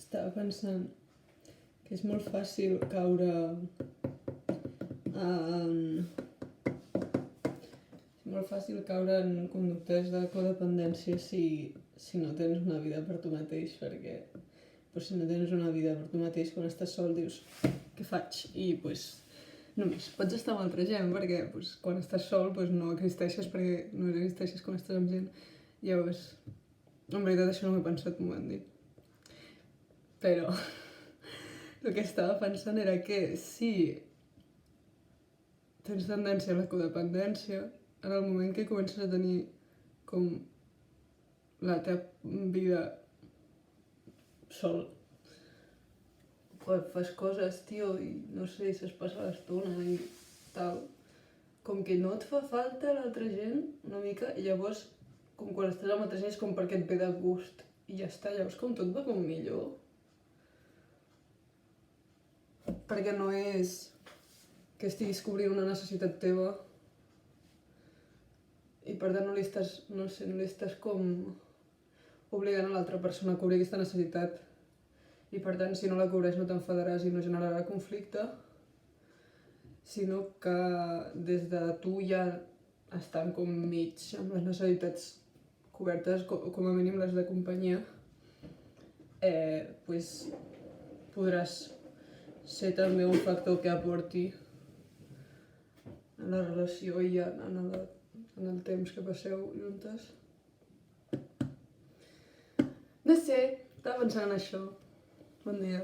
Estava pensant que és molt fàcil caure en... És molt fàcil caure en conductes de codependència si no tens una vida per tu mateix, perquè si no tens una vida per tu mateix, quan estàs sol dius, què faig? I només pots estar amb altra gent, perquè quan estàs sol no existeixes, perquè no existeixes quan estàs amb gent. Llavors, en veritat això no m'ho he pensat, m'ho han dit. Però el que estava pensant era que si tens tendència a la codependència, en el moment que comences a tenir com la teva vida sol, quan fas coses, tio, i no sé, se'ls passa l'estona i tal, com que no et fa falta l'altra gent una mica, i llavors, com quan estàs amb altra gent és com perquè et ve de gust, i ja està, llavors com tot va com millor. Perquè no és que estiguis cobrint una necessitat teva i per tant no li estàs com obligant a l'altra persona a cobrir aquesta necessitat i per tant si no la cobreix no t'enfadaràs i no generarà conflicte, sinó que des de tu ja estan com mig amb les necessitats cobertes, com a mínim les de companyia, podràs ser també un factor que aporti en la relació i en el temps que passeu juntes. No sé, estava pensant en això. Bon dia.